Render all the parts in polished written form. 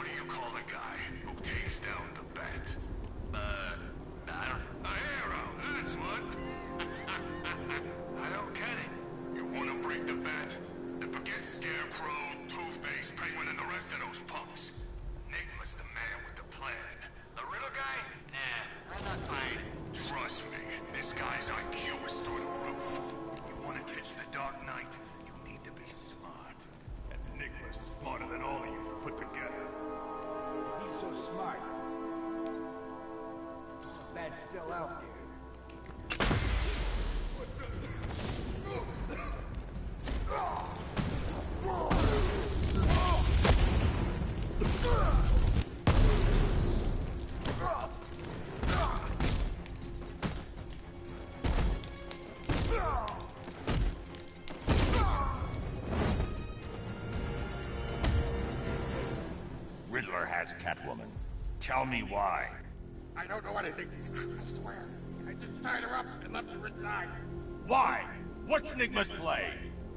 do you call a guy who takes down the bat? I don't... A hero, that's what. I don't get it. You want to break the bat? Then forget Scarecrow, Two-Face, Penguin, and the rest of those punks. Enigma's the man with the plan. The riddle guy? I'm not buying it. Trust me, this guy's IQ is through the roof. You want to catch the Dark Knight, you need to be smart. And Enigma's smarter than all of you put together. If he's so smart, the bat's still out there. Riddler has Catwoman. Tell me why. I don't know anything. I swear. I just tied her up and left her inside. Why? What's Enigma's play?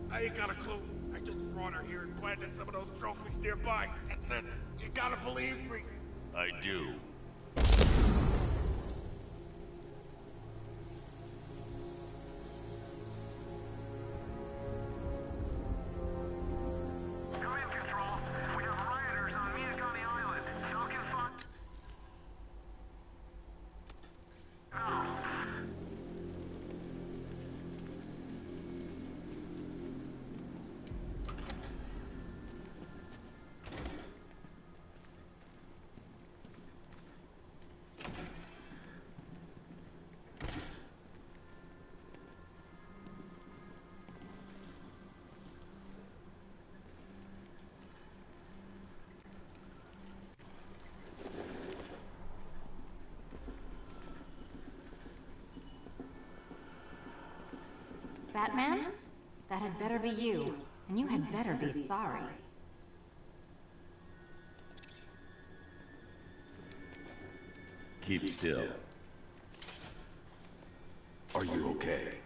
I ain't got a clue. I just brought her here and planted some of those trophies nearby. That's it. You gotta believe me. I do. Batman? That had better be you. And you had better be sorry. Keep still. Are you okay?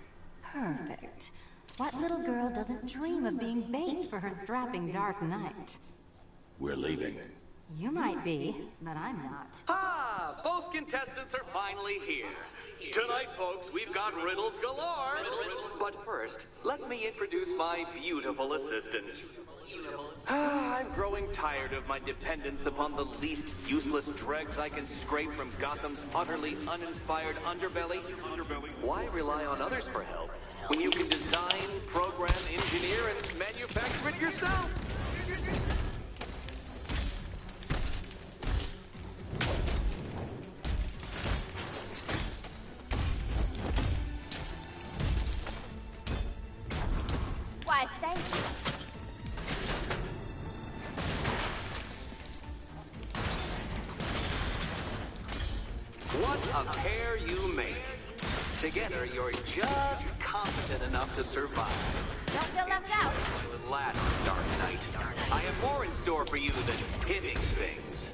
Perfect. What little girl doesn't dream of being bait for her strapping Dark Knight? We're leaving. You might be, but I'm not. Ah, both contestants are finally here. Tonight, folks, we've got riddles galore. But first, let me introduce my beautiful assistants. I'm growing tired of my dependence upon the least useless dregs I can scrape from Gotham's utterly uninspired underbelly. Why rely on others for help when you can design, program, engineer, and manufacture it yourself? Why, thank you. What a pair you make. Together, you're just competent enough to survive. Don't feel left out. Relax, Dark Knight. I have more in store for you than hitting things.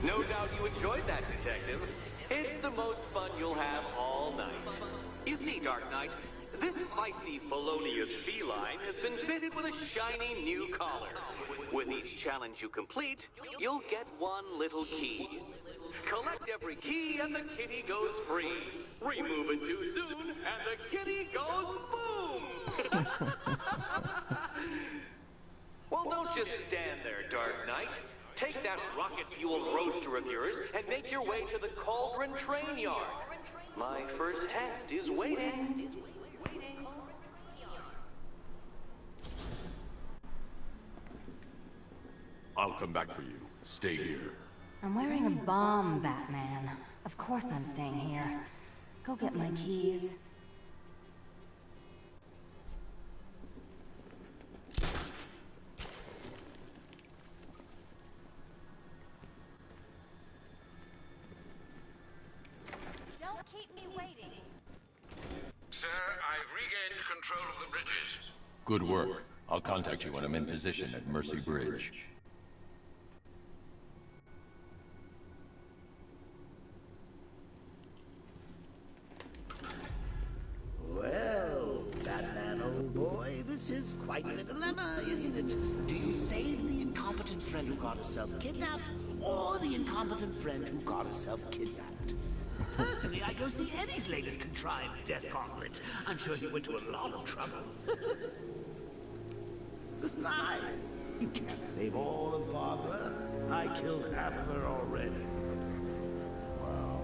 No doubt you enjoyed that, Detective. It's the most fun you'll have all night. You see, Dark Knight, this feisty, felonious feline has been fitted with a shiny new collar. With each challenge you complete, you'll get one little key. Collect every key and the kitty goes free. Remove it too soon and the kitty goes boom! Well, don't just stand there, Dark Knight. Take that rocket-fueled roadster of yours and make your way to the Cauldron Train Yard. My first test is waiting. I'll come back for you. Stay here. I'm wearing a bomb, Batman. Of course I'm staying here. Go get my keys. Don't keep me waiting. Sir, I've regained control of the bridges. Good work. I'll contact you when I'm in position at Mercy Bridge. Well, This is quite the dilemma, isn't it? Do you save the incompetent friend who got herself kidnapped, or the incompetent friend who got herself kidnapped? Personally, I go see Eddie's latest contrived death gauntlet. I'm sure he went to a lot of trouble. Besides, you can't save all of Barbara. I killed half of her already. Wow.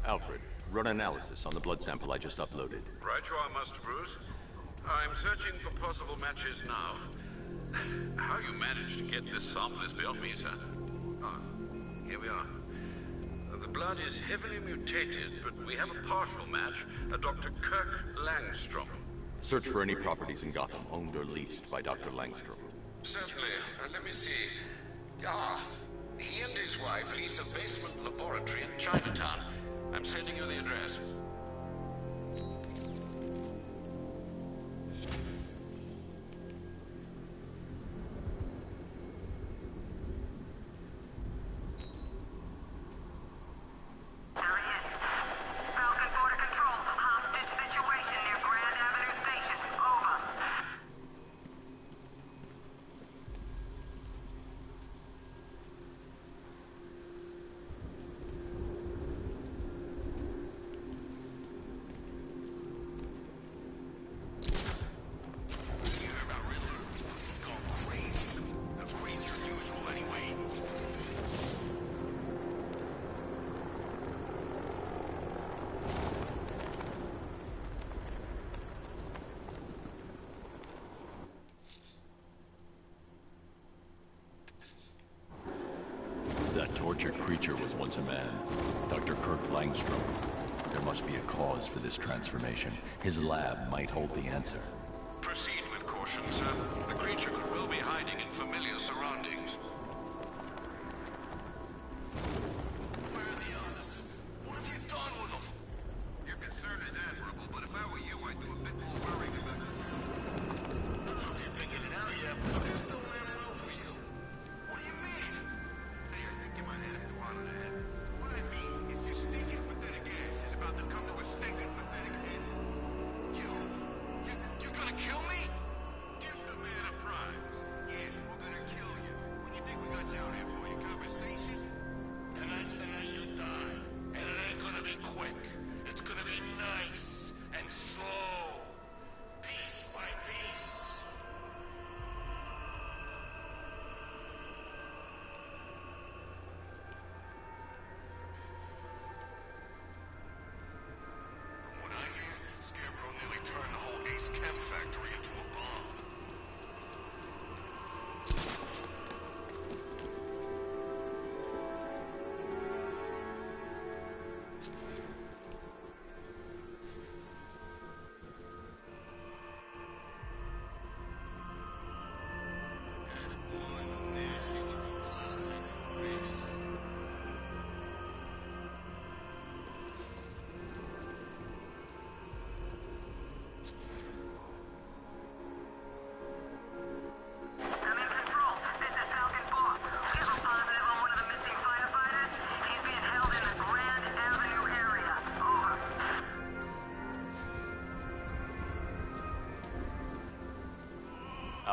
Alfred, run analysis on the blood sample I just uploaded. Right you are, Master Bruce. I'm searching for possible matches now. How you managed to get this sample is beyond me, sir. Ah, here we are. The blood is heavily mutated, but we have a partial match, a Dr. Kirk Langstrom. Search for any properties in Gotham owned or leased by Dr. Langstrom. Certainly. Let me see. Ah, he and his wife lease a basement laboratory in Chinatown. I'm sending you the address. That tortured creature was once a man, Dr. Kirk Langstrom. There must be a cause for this transformation. His lab might hold the answer. Proceed with caution, sir. The creature could well be hiding in familiar surroundings. Where are the others? What have you done with them? Your concern is admirable.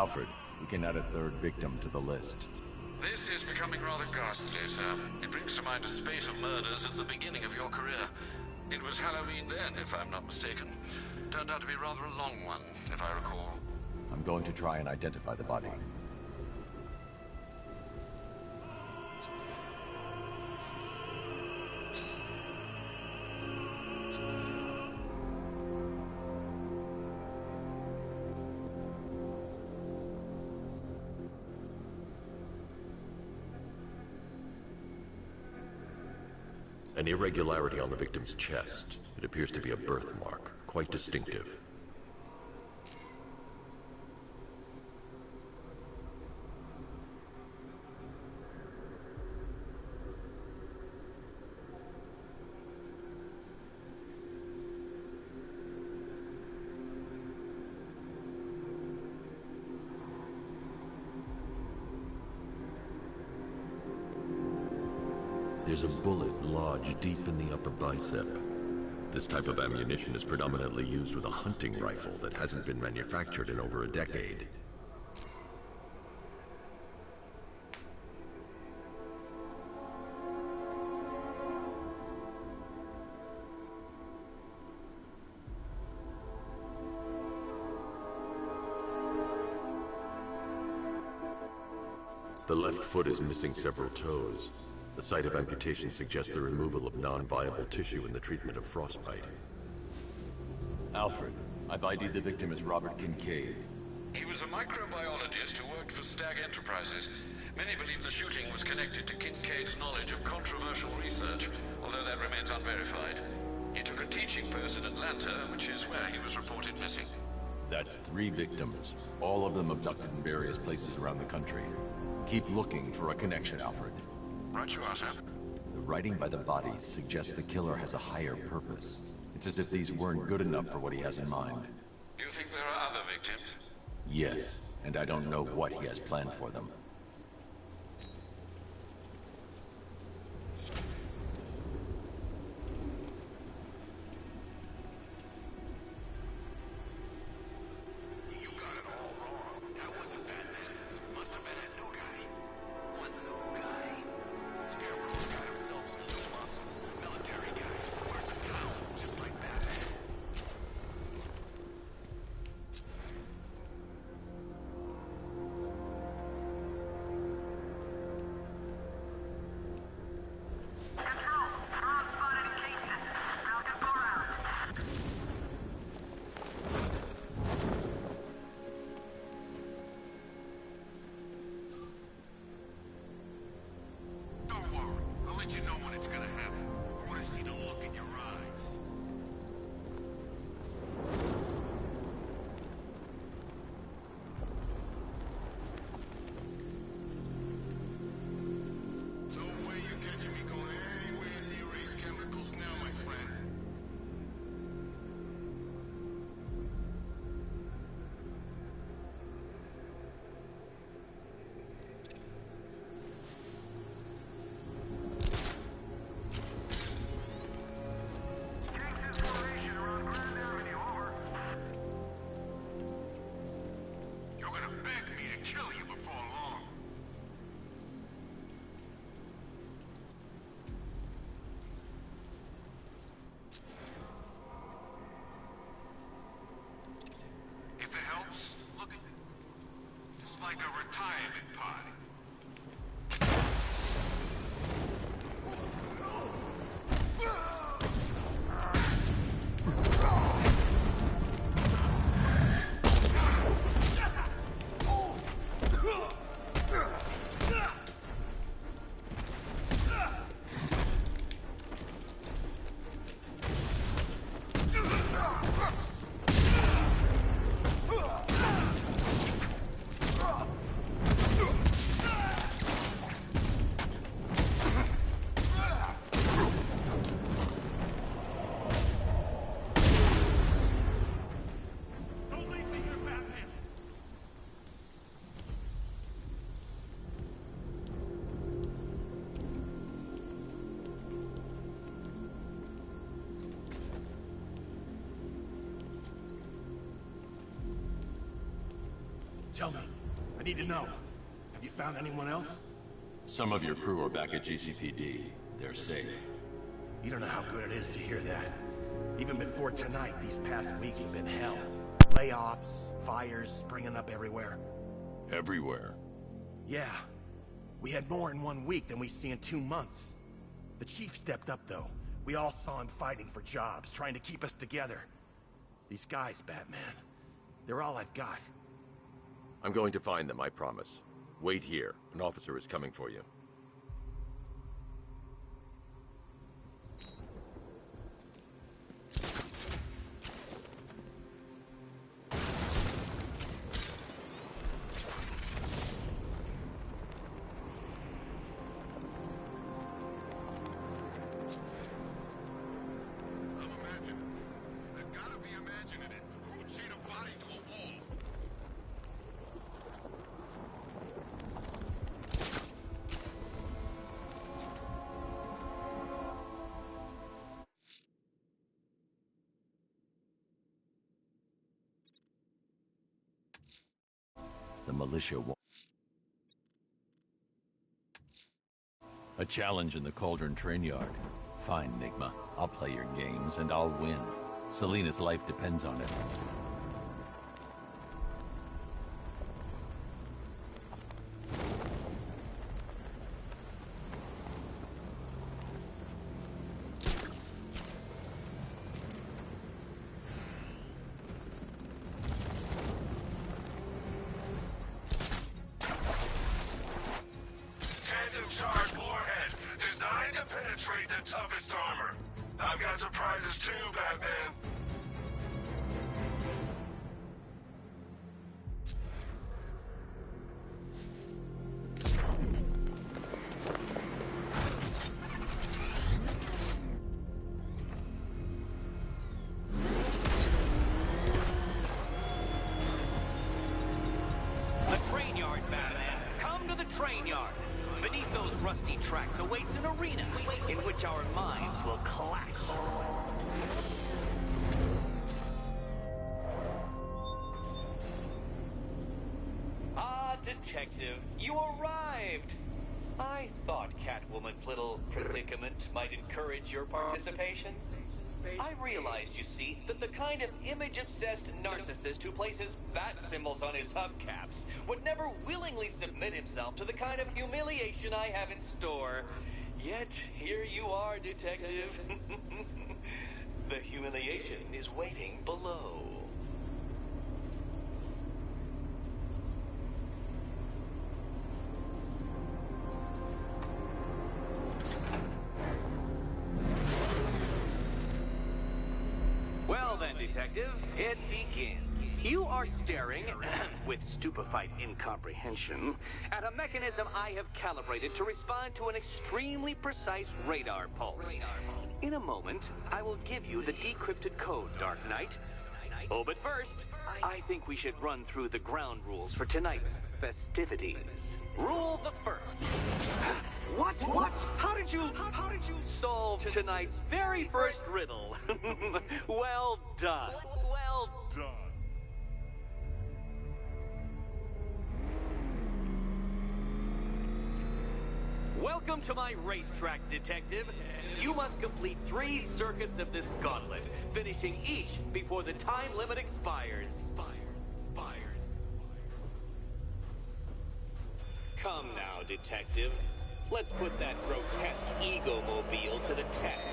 Alfred, we can add a third victim to the list. This is becoming rather ghastly, sir. It brings to mind a spate of murders at the beginning of your career. It was Halloween then, if I'm not mistaken. Turned out to be rather a long one, if I recall. I'm going to try and identify the body. An irregularity on the victim's chest. It appears to be a birthmark, quite distinctive. There's a bullet lodged deep in the upper bicep. This type of ammunition is predominantly used with a hunting rifle that hasn't been manufactured in over a decade. The left foot is missing several toes. The site of amputation suggests the removal of non-viable tissue in the treatment of frostbite. Alfred, I've ID'd the victim as Robert Kincaid. He was a microbiologist who worked for Stag Enterprises. Many believe the shooting was connected to Kincaid's knowledge of controversial research, although that remains unverified. He took a teaching post in Atlanta, which is where he was reported missing. That's 3 victims, all of them abducted in various places around the country. Keep looking for a connection, Alfred. Right you are, sir. The writing by the bodies suggests the killer has a higher purpose. It's as if these weren't good enough for what he has in mind. Do you think there are other victims? Yes, and I don't know what he has planned for them. Tell me. I need to know. Have you found anyone else? Some of your crew are back at GCPD. They're safe. You don't know how good it is to hear that. Even before tonight, these past weeks have been hell. Layoffs, fires springing up everywhere. Everywhere? Yeah. We had more in 1 week than we see in 2 months. The chief stepped up, though. We all saw him fighting for jobs, trying to keep us together. These guys, Batman, they're all I've got. I'm going to find them, I promise. Wait here. An officer is coming for you. The militia won't. A challenge in the Cauldron train yard. Fine, Nigma. I'll play your games and I'll win. Selina's life depends on it. Charge warhead, designed to penetrate the toughest armor. I've got surprises too, Batman. The train yard, Batman. Come to the train yard. Beneath those rusty tracks awaits an arena in which our minds will clash. Ah, Detective, you arrived! I thought Catwoman's little predicament might encourage your participation. I realized, you see, that the kind of image-obsessed narcissist who places bat symbols on his hubcaps would never willingly submit himself to the kind of humiliation I have in store. Yet, here you are, Detective. The humiliation is waiting below. Well then, Detective, it begins. You are staring, with stupefied incomprehension, at a mechanism I have calibrated to respond to an extremely precise radar pulse. In a moment, I will give you the decrypted code, Dark Knight. Oh, but first, I think we should run through the ground rules for tonight's festivities. Rule the first. What? How did you solve tonight's very first riddle? Well done. Well done. Welcome to my racetrack, Detective. You must complete 3 circuits of this gauntlet, finishing each before the time limit expires. Come now, Detective. Let's put that grotesque ego-mobile to the test.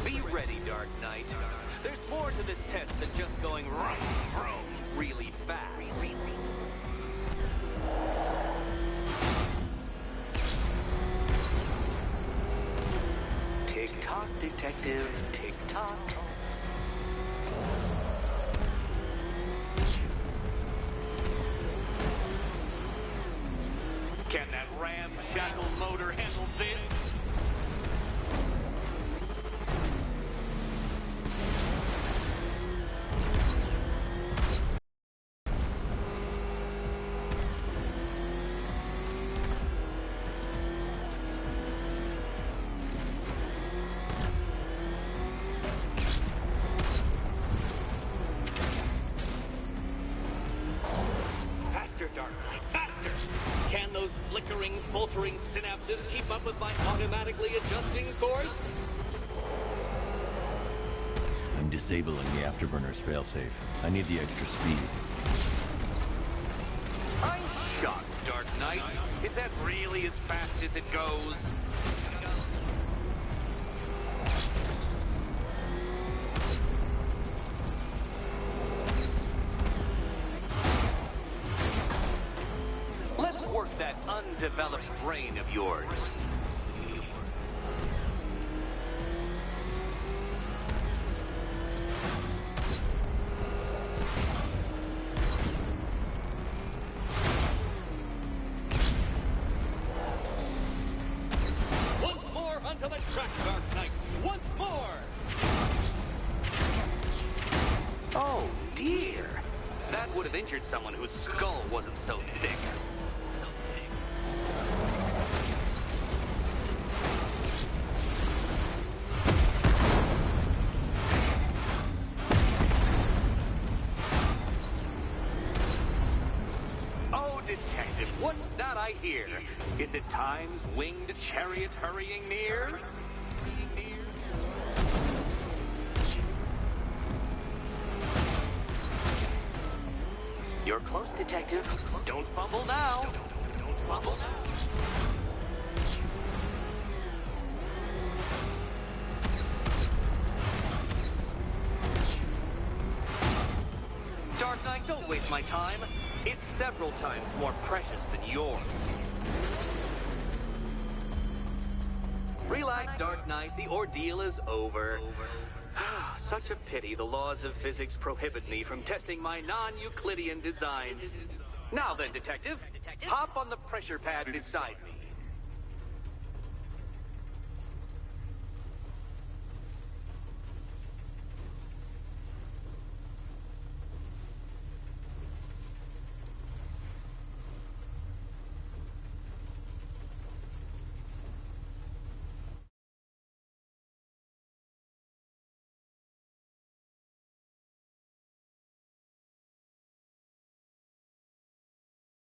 Be ready, Dark Knight. There's more to this test than just going vroom, vroom, really fast. Tick-tock, Detective, tick-tock. Can that ramshackle motor handle this? firing, faltering synapses keep up with my automatically adjusting course? I'm disabling the afterburner's failsafe. I need the extra speed. I'm shocked, Dark Knight. Is that really as fast as it goes? Let's work that undeveloped brain of yours. Once more onto the track, Dark Knight. Once more! Oh, dear. That would have injured someone whose skull wasn't so thick. Oh, Detective, what's that I hear? Is it time's winged chariot hurrying near? You're close, Detective. Don't fumble now. Don't fumble now. Dark Knight, don't waste my time. It's several times more precious than yours. Relax, Dark Knight. The ordeal is over. Such a pity the laws of physics prohibit me from testing my non-Euclidean designs. Now then, Detective, hop on the pressure pad beside me.